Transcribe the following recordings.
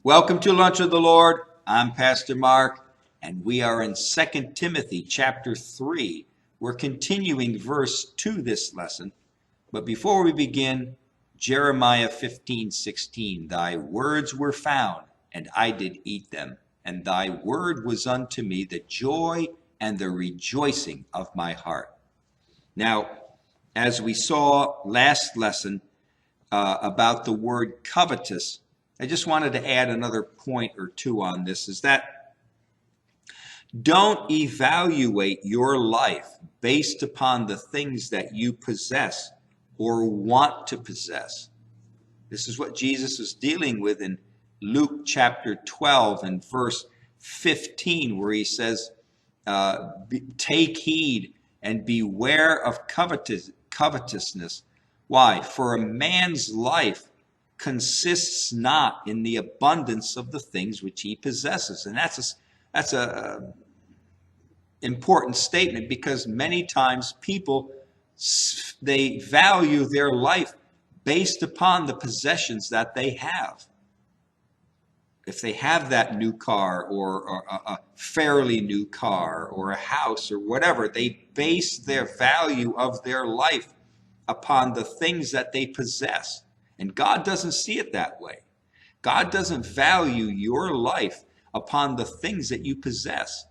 Welcome to Lunch with the Lord. I'm Pastor Mark, and we are in 2 Timothy chapter 3. We're continuing verse 2 this lesson. But before we begin, Jeremiah 15:16, Thy words were found, and I did eat them, and thy word was unto me the joy and the rejoicing of my heart. Now, as we saw last lesson about the word covetous, I just wanted to add another point or two on this, is that don't evaluate your life based upon the things that you possess or want to possess. This is what Jesus is dealing with in Luke chapter 12 and verse 15, where he says, take heed and beware of covetousness. Why? For a man's life consists not in the abundance of the things which he possesses. And that's a important statement, because many times people, they value their life based upon the possessions that they have. If they have that new car or a fairly new car or a house or whatever, they base their value of their life upon the things that they possess. And God doesn't see it that way. God doesn't value your life upon the things that you possess.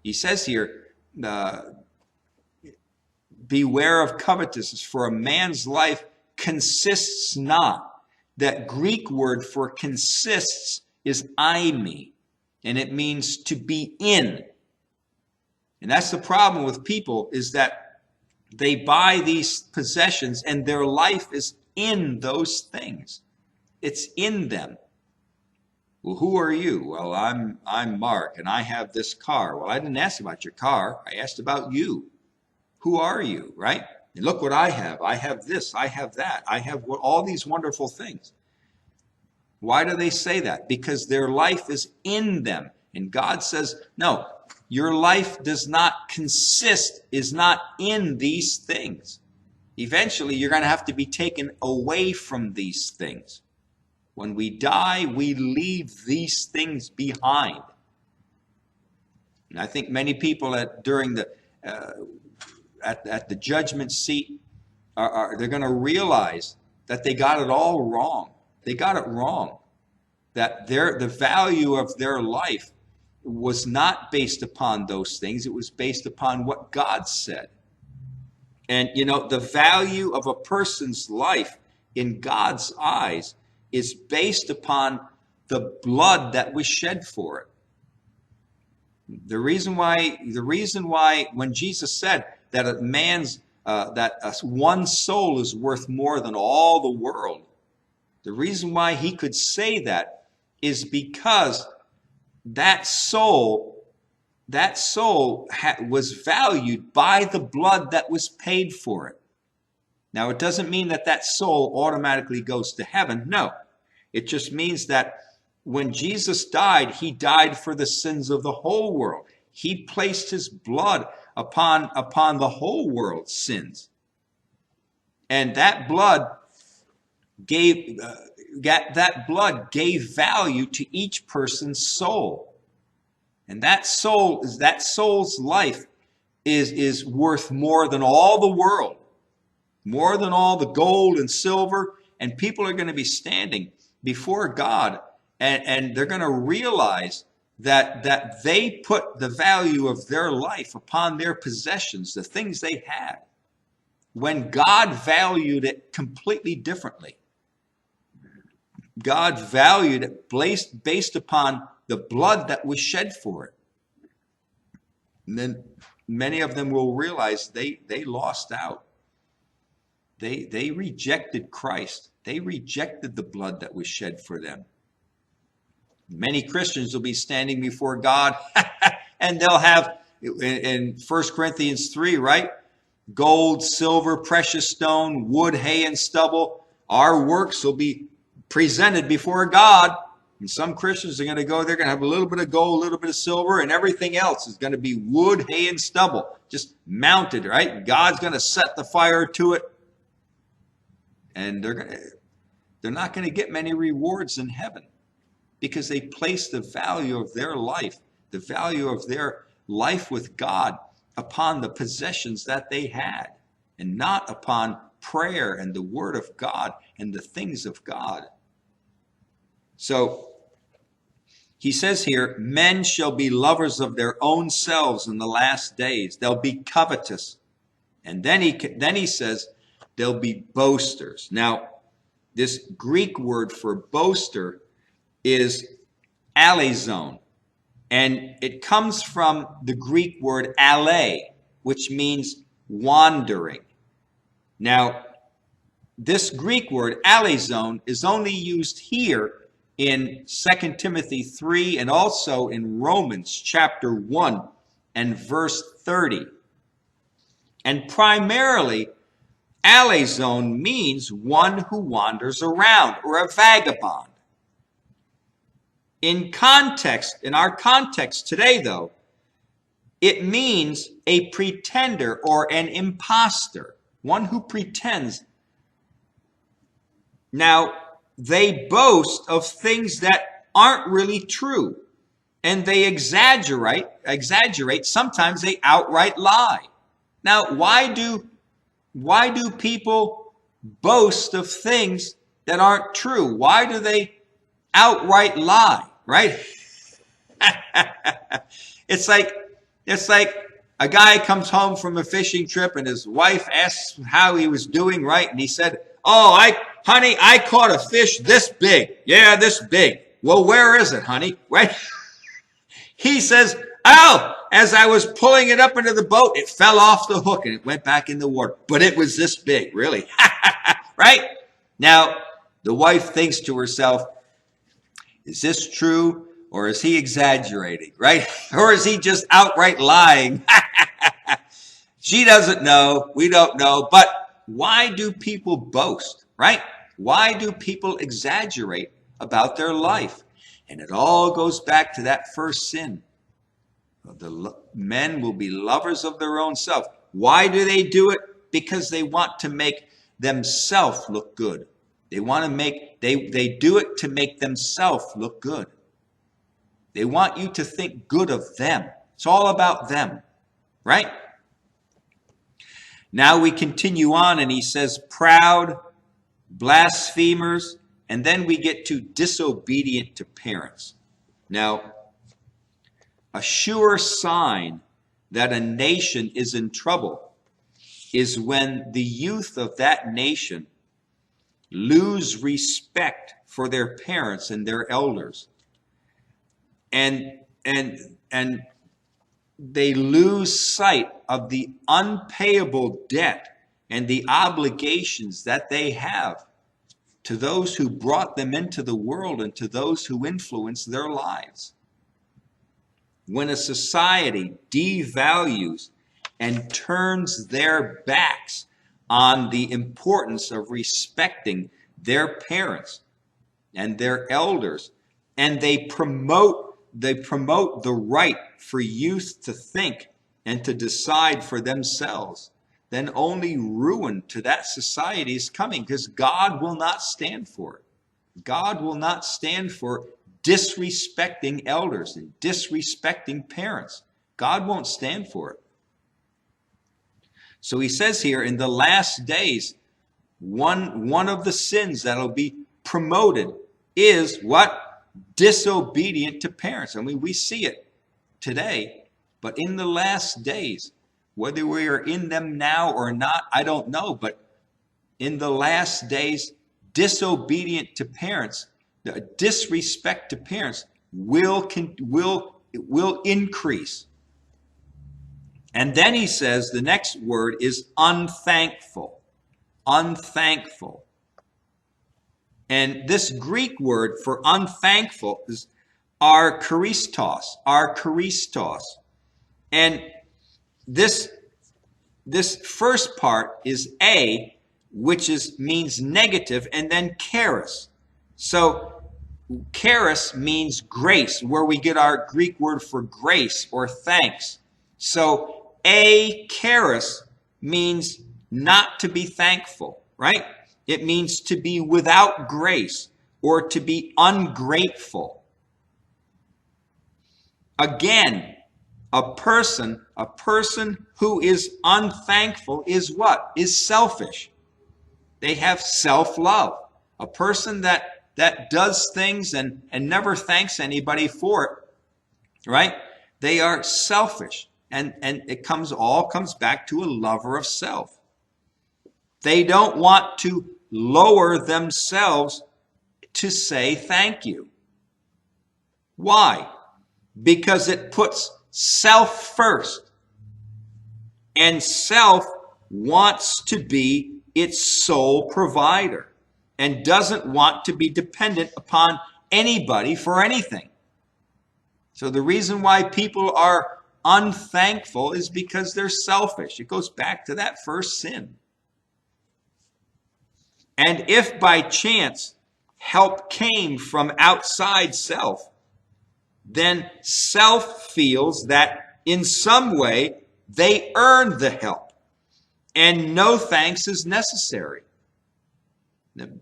He says here, beware of covetousness, for a man's life consists not. That Greek word for consists is eimi, and it means to be in. And that's the problem with people, is that they buy these possessions and their life is in those things. It's in them. Well, who are you? Well, I'm Mark, and I have this car. Well, I didn't ask about your car. I asked about you. Who are you, right? And look what I have. I have this. I have that. I have all these wonderful things. Why do they say that? Because their life is in them. And God says, no, your life does not consist, is not in these things. Eventually, you're going to have to be taken away from these things. When we die, we leave these things behind. And I think many people at the judgment seat they're going to realize that they got it all wrong. They got it wrong. That the value of their life was not based upon those things. It was based upon what God said. And, the value of a person's life in God's eyes is based upon the blood that was shed for it. The reason why when Jesus said that one soul is worth more than all the world, the reason why he could say that is because that soul was valued by the blood that was paid for it. Now, it doesn't mean that soul automatically goes to heaven. No, it just means that when Jesus died, he died for the sins of the whole world. He placed his blood upon the whole world's sins. And that blood gave value to each person's soul. And that soul's life is worth more than all the world, more than all the gold and silver. And people are going to be standing before God, and they're going to realize that they put the value of their life upon their possessions, the things they had, when God valued it completely differently. God valued it based upon the blood that was shed for it. And then many of them will realize they lost out. They rejected Christ. They rejected the blood that was shed for them. Many Christians will be standing before God and they'll have, in 1 Corinthians 3, right? Gold, silver, precious stone, wood, hay, and stubble. Our works will be presented before God. And some Christians are going to go, they're going to have a little bit of gold, a little bit of silver, and everything else is going to be wood, hay, and stubble, just mounted, right? God's going to set the fire to it. And they're not going to get many rewards in heaven. because they placed the value of their life, the value of their life with God, upon the possessions that they had, and not upon prayer and the word of God and the things of God. So he says here, men shall be lovers of their own selves in the last days. They'll be covetous. And then he says they'll be boasters. Now, this Greek word for boaster is alezon. And it comes from the Greek word ale, which means wandering. Now, this Greek word, alezon, is only used here in 2 Timothy 3 and also in Romans chapter 1 and verse 30. And primarily, alezon means one who wanders around, or a vagabond. In our context today, though, it means a pretender or an imposter, one who pretends. Now, they boast of things that aren't really true, and they exaggerate. Sometimes they outright lie. Now, why do people boast of things that aren't true? Why do they outright lie, right? It's like a guy comes home from a fishing trip and his wife asks how he was doing, right? And he said, honey, I caught a fish this big. Yeah, this big. Well, where is it, honey? Right? He says, as I was pulling it up into the boat, it fell off the hook and it went back in the water. But it was this big, really. Right? Now, the wife thinks to herself, is this true, or is he exaggerating, right? Or is he just outright lying? She doesn't know. We don't know. But why do people boast, right? Why do people exaggerate about their life? And it all goes back to that first sin. The men will be lovers of their own self. Why do they do it? Because they want to make themselves look good. They do it to make themselves look good. They want you to think good of them. It's all about them, right? Now we continue on, and he says proud, blasphemers, and then we get to disobedient to parents. Now, a sure sign that a nation is in trouble is when the youth of that nation lose respect for their parents and their elders. And they lose sight of the unpayable debt and the obligations that they have to those who brought them into the world and to those who influence their lives. When a society devalues and turns their backs on the importance of respecting their parents and their elders, and they promote the right for youth to think and to decide for themselves, then only ruin to that society is coming, because God will not stand for it. God will not stand for disrespecting elders and disrespecting parents. God won't stand for it. So he says here, in the last days, one of the sins that'll be promoted is what? Disobedient to parents. I mean, we see it today, but in the last days, whether we are in them now or not, I don't know, but in the last days, disobedient to parents, the disrespect to parents will increase. And then he says the next word is unthankful. Unthankful. And this Greek word for unthankful is archaristos. Archaristos. And this first part is a, which means negative, and then charis. So charis means grace, where we get our Greek word for grace or thanks. So a charis means not to be thankful, right? It means to be without grace or to be ungrateful. Again, a person who is unthankful is what? Is selfish. They have self-love. A person that does things and never thanks anybody for it, right? They are selfish. And it all comes back to a lover of self. They don't want to lower themselves to say thank you. Why? Because it puts self first. And self wants to be its sole provider and doesn't want to be dependent upon anybody for anything. So the reason why people are unthankful is because they're selfish. It goes back to that first sin. And if by chance help came from outside self, then self feels that in some way they earned the help and no thanks is necessary.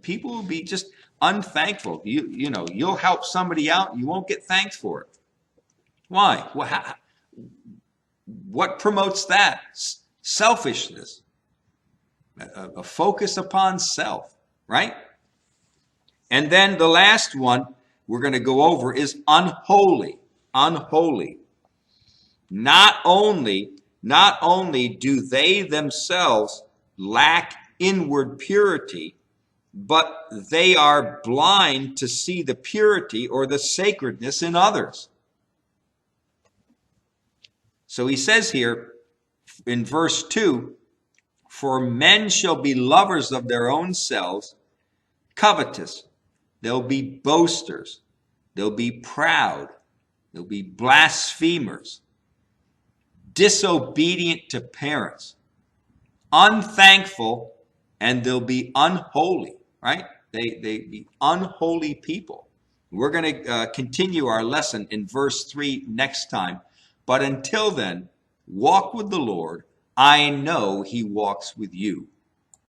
People will be just unthankful. You'll help somebody out and you won't get thanks for it. Why? What promotes that? Selfishness. A focus upon self, right? And then the last one we're going to go over is unholy. Unholy. Not only do they themselves lack inward purity, but they are blind to see the purity or the sacredness in others. So he says here in verse 2, for men shall be lovers of their own selves, covetous. They'll be boasters. They'll be proud. They'll be blasphemers. Disobedient to parents. Unthankful, and they'll be unholy, right? They be unholy people. We're going to continue our lesson in verse 3 next time. But until then, walk with the Lord. I know he walks with you.